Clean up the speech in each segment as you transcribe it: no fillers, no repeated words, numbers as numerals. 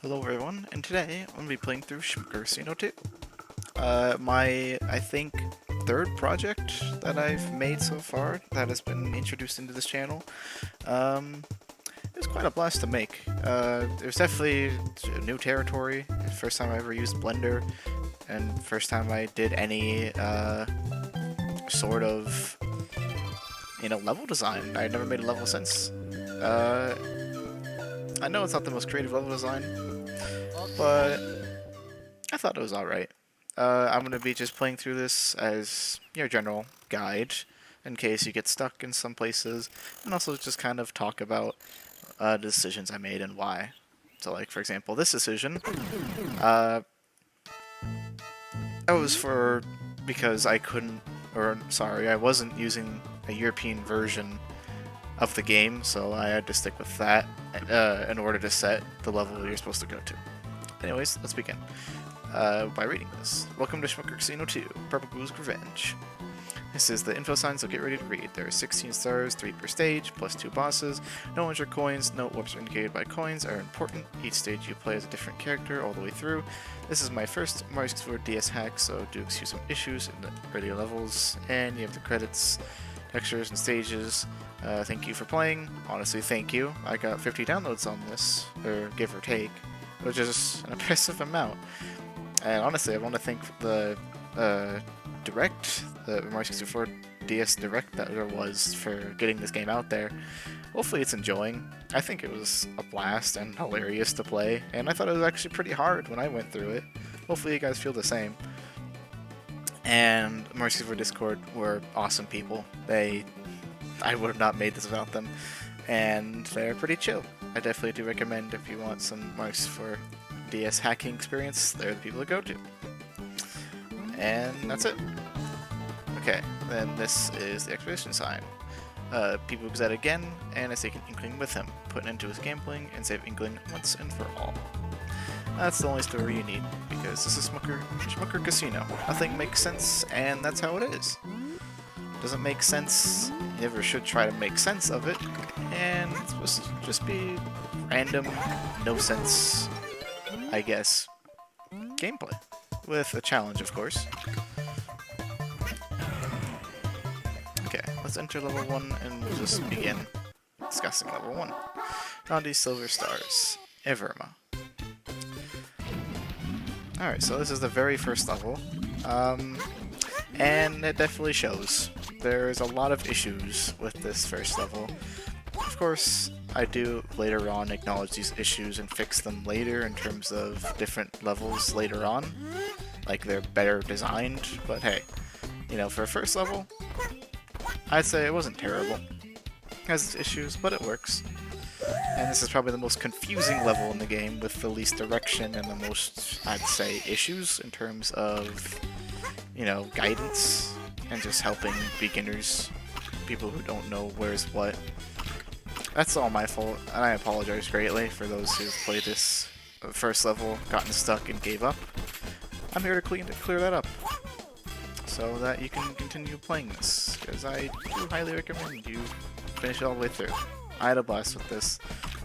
Hello everyone, and today I'm going to be playing through Shmucker 2. I think, third project that I've made so far that has been introduced into this channel. It was quite a blast to make. It was definitely a new territory, first time I ever used Blender, and first time I did any sort of, level design. I had never made a level since. I know it's not the most creative level design, but I thought it was alright. I'm going to be just playing through this as your general guide in case you get stuck in some places, and also just kind of talk about the decisions I made and why. So, like, for example, this decision, that was because I couldn't, or sorry, I wasn't using a European version of the game, so I had to stick with that in order to set the level you're supposed to go to. Anyways, let's begin by reading this. Welcome to Shmucker 2, Purple Blue's Revenge. This is the info sign, so get ready to read. There are 16 stars, 3 per stage, plus 2 bosses. No injured coins, no warps indicated by coins are important. Each stage you play as a different character all the way through. This is my first Mario 64 DS hack, so do excuse some issues in the earlier levels. And you have the credits, textures, and stages. Thank you for playing. Honestly, thank you. I got 50 downloads on this, or give or take, which is an impressive amount. And honestly, I want to thank the Direct, the Mario 64 DS Direct that there was for getting this game out there. Hopefully it's enjoying. I think it was a blast and hilarious to play, and I thought it was actually pretty hard when I went through it. Hopefully you guys feel the same. And Mario 64 Discord were awesome people. I would have not made this without them, and they're pretty chill. I definitely do recommend if you want some Mario 64 DS hacking experience, they're the people to go to. And that's it. Okay, then this is the expedition sign. People exit again, and I take an Inkling with him, put it into his gambling, and save Inkling once and for all. That's the only story you need, because this is Shmucker Casino. Nothing makes sense, and that's how it is. Doesn't make sense, you never should try to make sense of it, and it's supposed to just be random, no sense, I guess, gameplay. With a challenge, of course. Okay, let's enter level 1 and we'll just begin discussing level 1. Gandhi's Silver Stars. Everma. Alright, so this is the very first level. And it definitely shows. There's a lot of issues with this first level. Of course, I do later on acknowledge these issues and fix them later in terms of different levels later on. Like, they're better designed, but hey, for a first level, I'd say it wasn't terrible. It has its issues, but it works. And this is probably the most confusing level in the game with the least direction and the most, I'd say, issues in terms of, guidance and just helping beginners, people who don't know where's what. That's all my fault, and I apologize greatly for those who've played this first level, gotten stuck, and gave up. I'm here to clear that up, so that you can continue playing this, because I do highly recommend you finish it all the way through. I had a blast with this.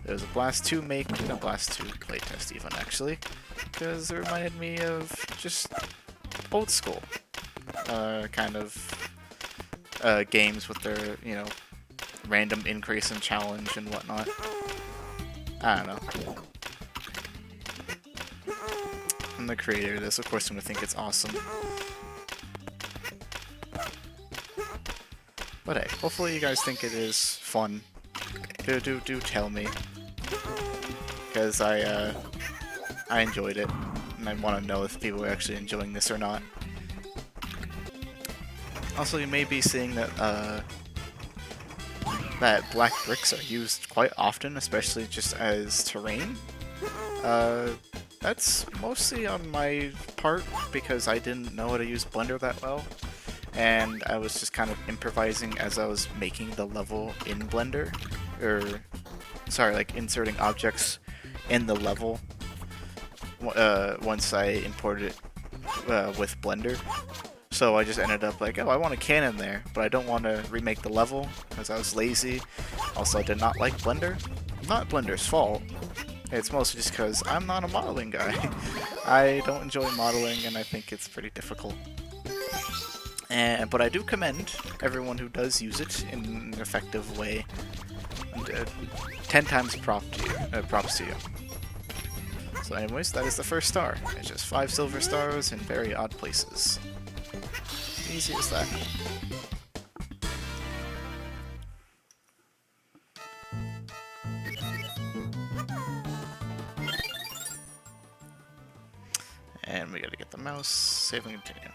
It was a blast to make, and a blast to playtest even, actually, because it reminded me of just old school kind of games with their, random increase in challenge and whatnot. I don't know. I'm the creator of this, of course I'm gonna think it's awesome. But hey, hopefully you guys think it is fun. Do tell me. Because I enjoyed it, and I want to know if people are actually enjoying this or not. Also, you may be seeing that, that black bricks are used quite often, especially just as terrain. That's mostly on my part because I didn't know how to use Blender that well, and I was just kind of improvising as I was making the level in Blender, or sorry, like inserting objects in the level once I imported it with Blender. So I just ended up like, oh, I want a cannon there, but I don't want to remake the level because I was lazy. Also, I did not like Blender. Not Blender's fault. It's mostly just because I'm not a modeling guy. I don't enjoy modeling, and I think it's pretty difficult. But I do commend everyone who does use it in an effective way. And, 10 times props to you. So anyways, that is the first star. It's just 5 silver stars in very odd places. Easy as that. And we gotta get the mouse, save and continue.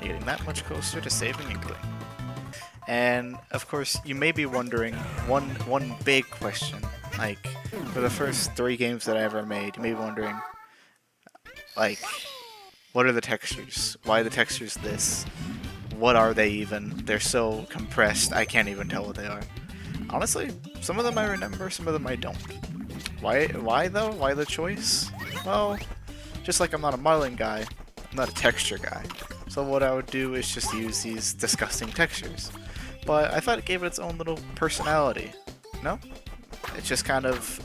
You're getting that much closer to saving and quitting. And of course, you may be wondering one big question. Like, for the first 3 games that I ever made, you may be wondering, like, what are the textures? Why are the textures this? What are they even? They're so compressed, I can't even tell what they are. Honestly, some of them I remember, some of them I don't. Why though? Why the choice? Well, just like I'm not a modeling guy, I'm not a texture guy. So what I would do is just use these disgusting textures. But I thought it gave it its own little personality. No? It's just kind of,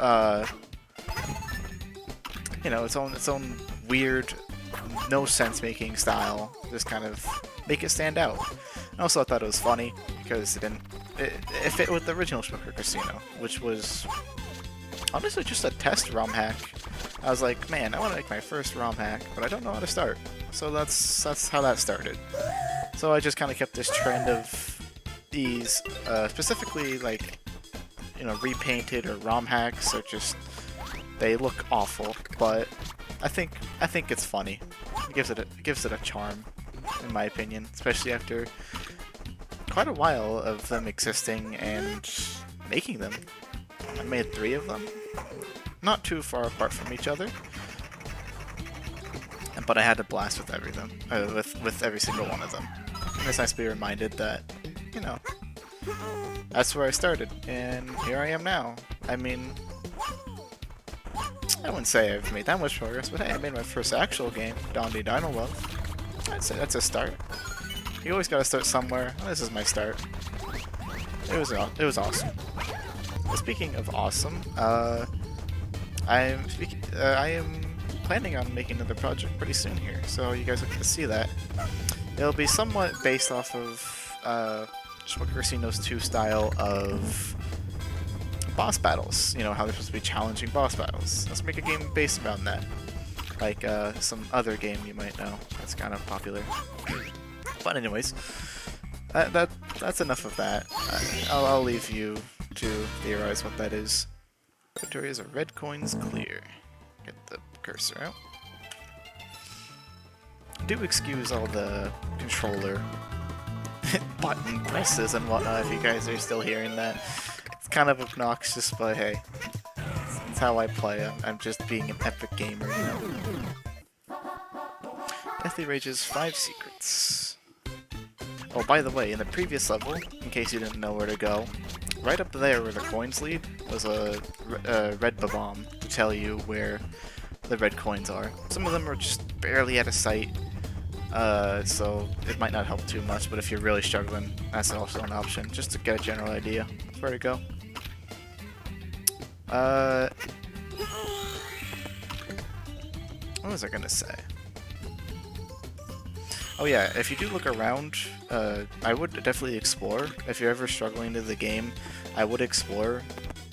you know, its own weird, no sense making style. Just kind of make it stand out. I also thought it was funny because it fit with the original Shmucker Casino, which was honestly just a test ROM hack. I was like, man, I want to make my first ROM hack, but I don't know how to start. So that's how that started. So I just kind of kept this trend of these, specifically like, you know, repainted or ROM hacks are just, they look awful, but I think it's funny. It gives it a charm, in my opinion, especially after quite a while of them existing and making them. I made 3 of them, not too far apart from each other, but I had a blast with with every single one of them. And it's nice to be reminded that, you know, that's where I started, and here I am now. I mean, I wouldn't say I've made that much progress, but hey, I made my first actual game, Dondi Dino Love. I'd say that's a start. You always gotta start somewhere. This is my start. It was awesome. Speaking of awesome, I am planning on making another project pretty soon here, so you guys will get to see that. It'll be somewhat based off of Shmucker Casino's 2 style of boss battles. You know, how they're supposed to be challenging boss battles. Let's make a game based around that. Like some other game you might know that's kind of popular. But anyways, that's enough of that. I'll leave you to theorize what that is. Inventories of red coins clear. Get the cursor out. Do excuse all the controller button presses and whatnot if you guys are still hearing that. It's kind of obnoxious, but hey, it's how I play. I'm just being an epic gamer, you know. Deathly Rage's 5 secrets. Oh, by the way, in the previous level, in case you didn't know where to go, right up there where the coins lead was a red bomb to tell you where the red coins are. Some of them are just barely out of sight, so it might not help too much, but if you're really struggling, that's also an option, just to get a general idea of where to go. What was I gonna say? Oh yeah, if you do look around, I would definitely explore. If you're ever struggling to the game, I would explore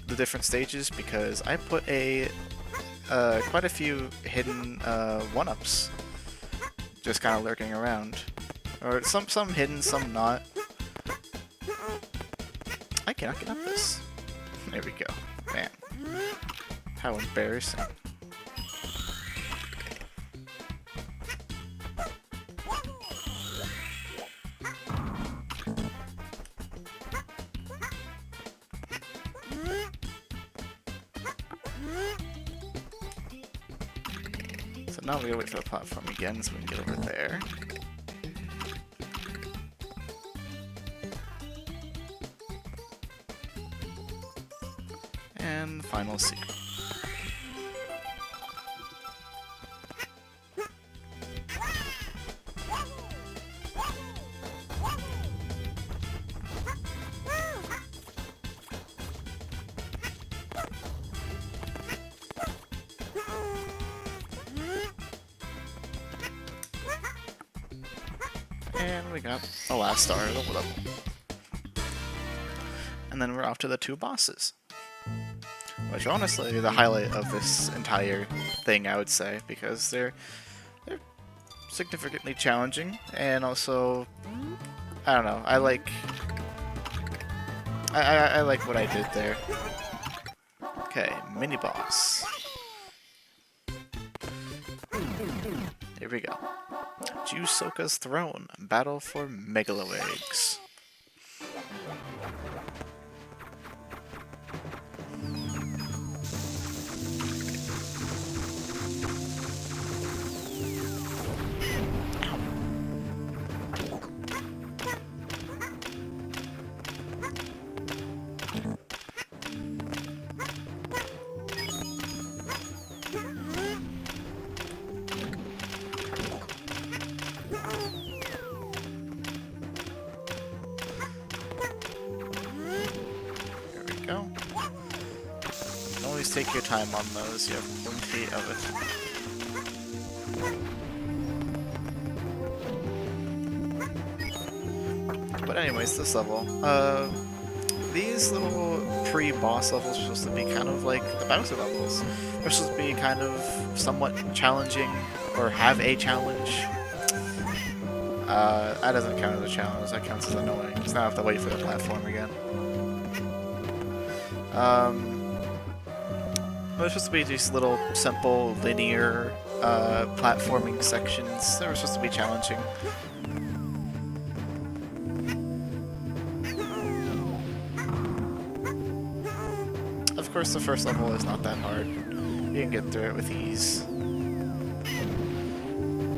the different stages because I put quite a few hidden 1-ups just kind of lurking around. Or some hidden, some not. I cannot get up this. There we go. Man. How embarrassing. So now we gotta wait for the platform again so we can get over there. And the final secret. And we got the last star of the level. And then we're off to the 2 bosses. Which honestly are the highlight of this entire thing, I would say, because they're significantly challenging, and also, I don't know, I like what I did there. Okay, mini boss. Here we go. Jusoka's Throne, battle for Megalo Eggs. Go. You can always take your time on those, you have plenty of it. But anyways, this level, these little pre-boss levels are supposed to be kind of like the Bowser levels. They're supposed to be kind of somewhat challenging, or have a challenge. That doesn't count as a challenge, that counts as annoying, because now I have to wait for the platform again. They're supposed to be these little, simple, linear, platforming sections. They were supposed to be challenging. Of course, the first level is not that hard. You can get through it with ease.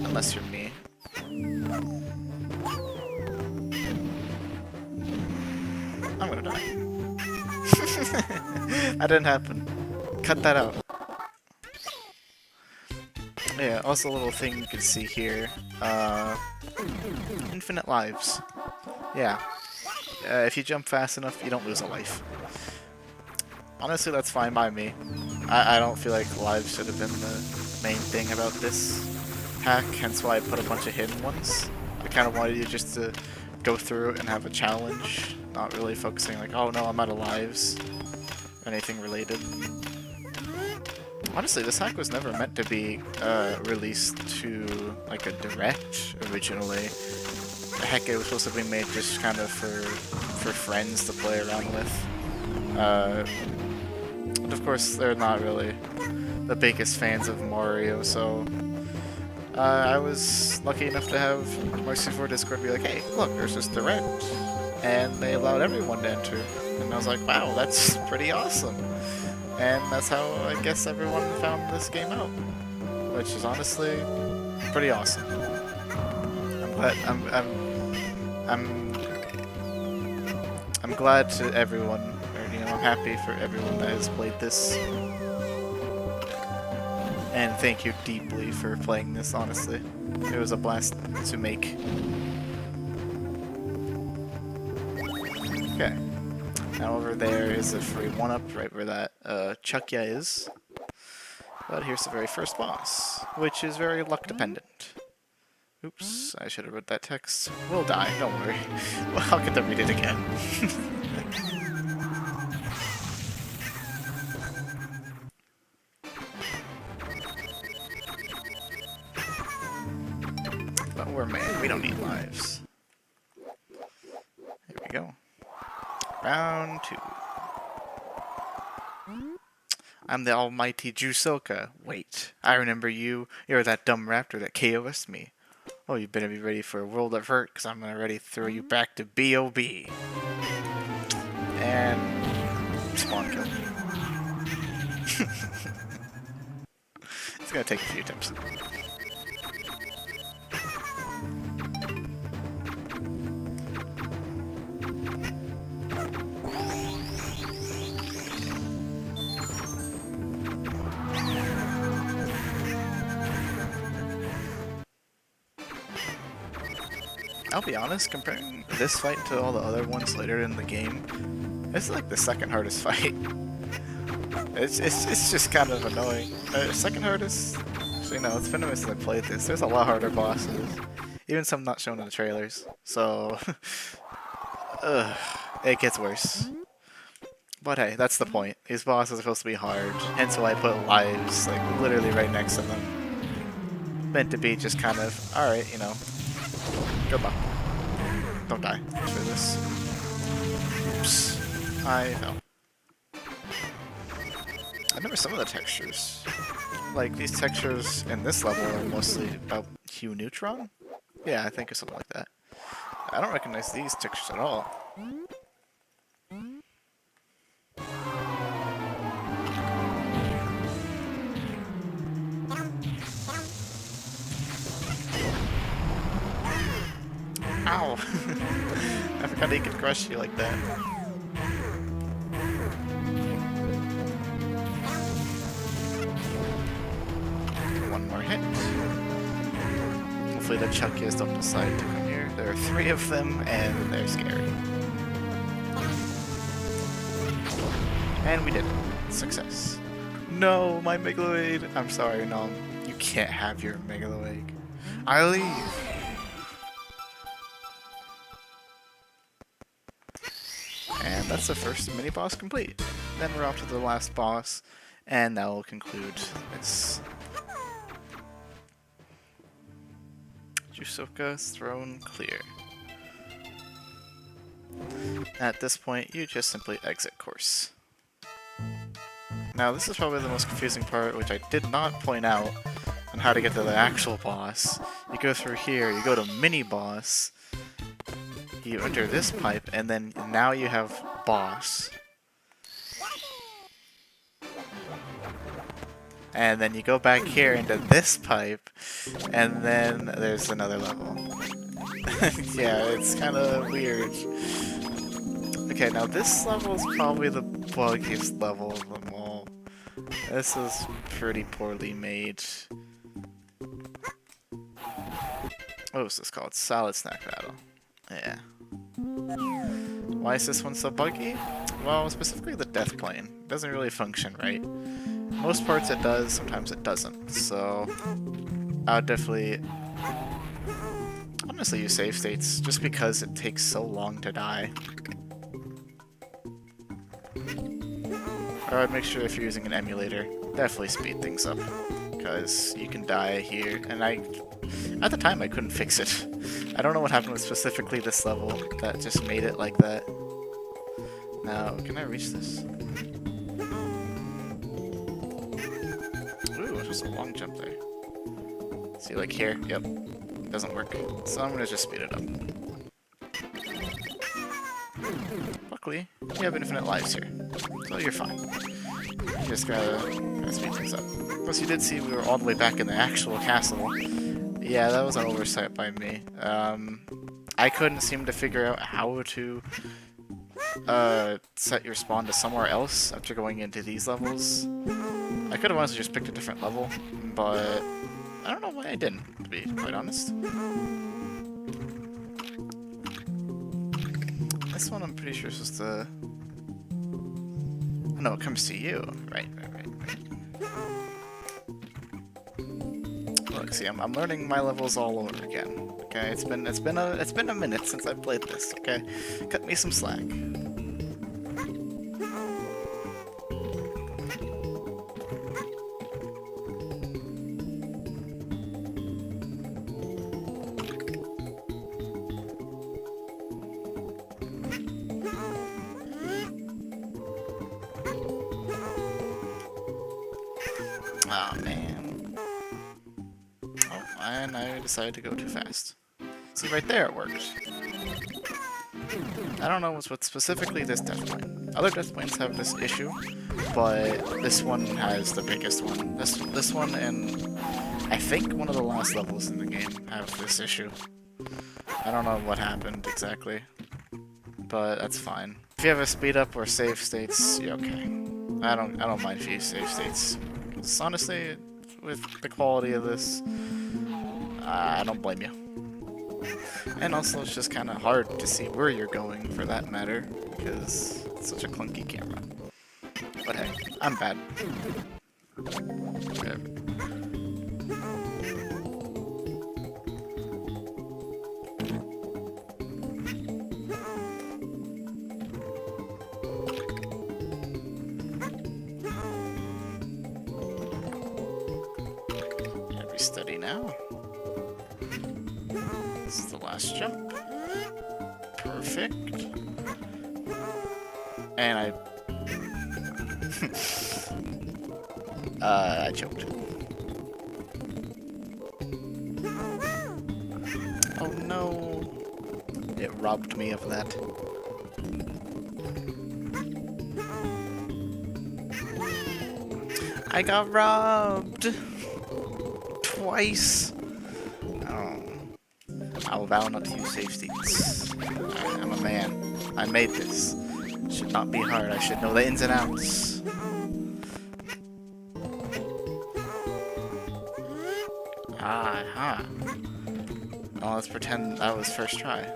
Unless you're me. I'm gonna die. That didn't happen. Cut that out. Yeah, also a little thing you can see here. Infinite lives. Yeah. If you jump fast enough, you don't lose a life. Honestly, that's fine by me. I don't feel like lives should have been the main thing about this hack, hence why I put a bunch of hidden ones. I kind of wanted you just to go through and have a challenge, not really focusing like, oh no, I'm out of lives, or anything related. Honestly, this hack was never meant to be released to like a direct originally. Heck, it was supposed to be made just kind of for friends to play around with. But of course, they're not really the biggest fans of Mario, so I was lucky enough to have Mercy4 Discord be like, hey, look, there's this direct, and they allowed everyone to enter. And I was like, wow, that's pretty awesome. And that's how I guess everyone found this game out, which is honestly pretty awesome. I'm glad to everyone, or you know, I'm happy for everyone that has played this. And thank you deeply for playing this, honestly. It was a blast to make. Okay. Now over there is a free 1-up right where that Chuckya is. But here's the very first boss, which is very luck dependent. Oops, I should have read that text. We'll die, don't worry. Well, I'll get to read it again. But we're mad, we don't need lives. Here we go. Round 2. I'm the almighty Jusoka. Wait, I remember you. You're that dumb raptor that KOS'd me. Oh, you better be ready for a world of hurt, because I'm gonna ready throw you back to B.O.B. And spawn kill. It's gonna take a few attempts. I'll be honest, comparing this fight to all the other ones later in the game, it's like the second hardest fight. It's just kind of annoying. Second hardest? Actually no, it's been a minute since I played this. There's a lot harder bosses. Even some not shown in the trailers. So, it gets worse. But hey, that's the point. These bosses are supposed to be hard, hence why I put lives, like, literally right next to them. Meant to be just kind of, alright, you know, good luck. Don't die for this. Oops. I fell. I remember some of the textures. Like, these textures in this level are mostly about hue neutron? Yeah, I think it's something like that. I don't recognize these textures at all. Ow! I forgot he could crush you like that. One more hit. Hopefully the chunkiest don't decide to come here. There are 3 of them, and they're scary. And we did it. Success. No, my Megalo Egg. I'm sorry, no. You can't have your Megalo Egg. I leave. And that's the first mini-boss complete. Then we're off to the last boss, and that will conclude this. Jusoka's throne clear. At this point, you just simply exit course. Now, this is probably the most confusing part, which I did not point out on how to get to the actual boss. You go through here, you go to mini-boss, you enter this pipe, and then now you have boss. And then you go back here into this pipe, and then there's another level. Yeah, it's kind of weird. Okay, now this level is probably the buggiest level of them all. This is pretty poorly made. What was this called? Salad Snack Battle. Yeah. Why is this one so buggy? Well, specifically the death plane. It doesn't really function right. Most parts it does, sometimes it doesn't. So I would definitely honestly use save states just because it takes so long to die. Or I'd make sure if you're using an emulator, definitely speed things up. Because you can die here, and at the time I couldn't fix it. I don't know what happened with specifically this level that just made it like that. Now, can I reach this? Ooh, just a long jump there. See, like here? Yep. Doesn't work. So I'm gonna just speed it up. Luckily, you have infinite lives here. So you're fine. You just gotta speed things up. Plus, you did see we were all the way back in the actual castle. Yeah, that was an oversight by me. I couldn't seem to figure out how to set your spawn to somewhere else after going into these levels. I could have honestly just picked a different level, but I don't know why I didn't, to be quite honest. This one I'm pretty sure is supposed to... Oh, no, it comes to you. Right. Look, see, I'm learning my levels all over again. Okay, it's been a minute since I played this. Okay, cut me some slack. Oh man. Oh, and I decided to go too fast. See, right there it worked. I don't know what's specifically this death plane. Other death planes have this issue, but this one has the biggest one. This one and I think one of the last levels in the game have this issue. I don't know what happened exactly, but that's fine. If you have a speed up or save states, you're okay. I don't mind if you use save states. Because honestly, with the quality of this, I don't blame you. And also, it's just kind of hard to see where you're going, for that matter, because it's such a clunky camera. But hey, I'm bad. Very steady now. This is the last jump. Perfect. And I choked. Oh no. It robbed me of that. I got robbed! Twice! Oh. I will vow not to use safe seats. I'm a man. I made this. It should not be hard. I should know the ins and outs. Aha. Well, let's pretend that was first try.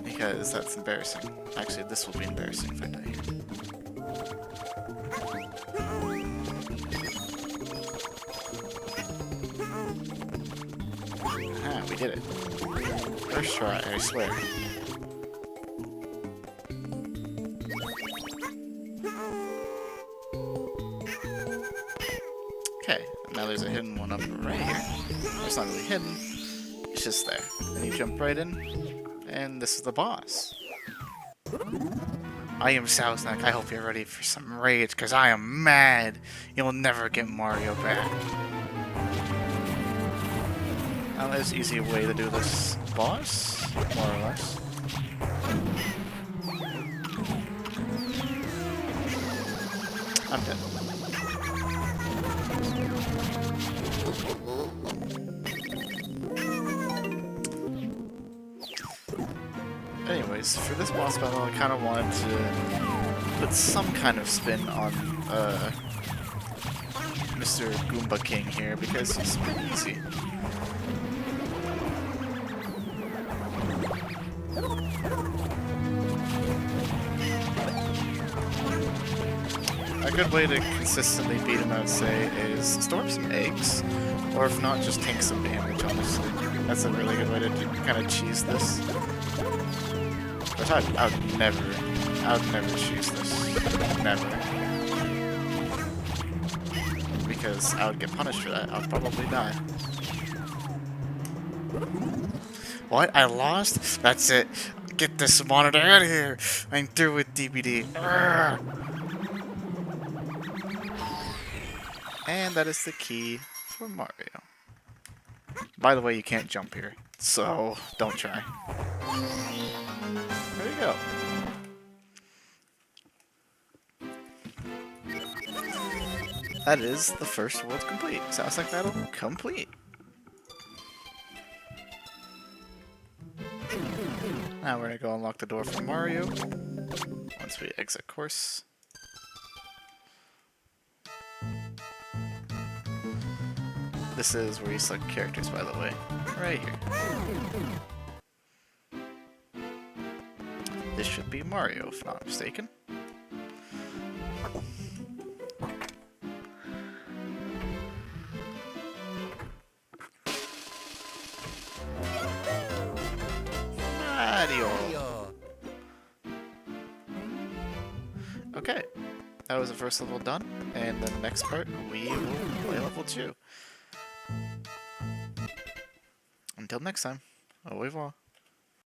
Because that's embarrassing. Actually, this will be embarrassing if I die here. Ah, we did it. First try, I swear. Okay, now there's a hidden one up right here. It's not really hidden, it's just there. And you jump right in, and this is the boss. I am Southneck. I hope you're ready for some rage, because I am mad. You'll never get Mario back. Now there's an easy way to do this boss, more or less. I'm dead. Anyways, for this boss battle, I kind of wanted to put some kind of spin on Mr. Goomba King here, because he's pretty easy. A good way to consistently beat him, I would say, is store up some eggs, or if not, just tank some damage, honestly. That's a really good way to kind of cheese this. But I would never choose this. Never. Because I would get punished for that. I would probably die. What? I lost? That's it. Get this monitor out of here. I'm through with DBD. Urgh. And that is the key for Mario. By the way, you can't jump here, so don't try. There you go. That is the first world complete. Sounds like that'll complete. Now we're gonna go unlock the door for Mario. Once we exit course. This is where you select characters, by the way. Right here. This should be Mario, if not mistaken. Mario! Okay, that was the first level done, and then the next part, we will play level 2. Until next time, au revoir.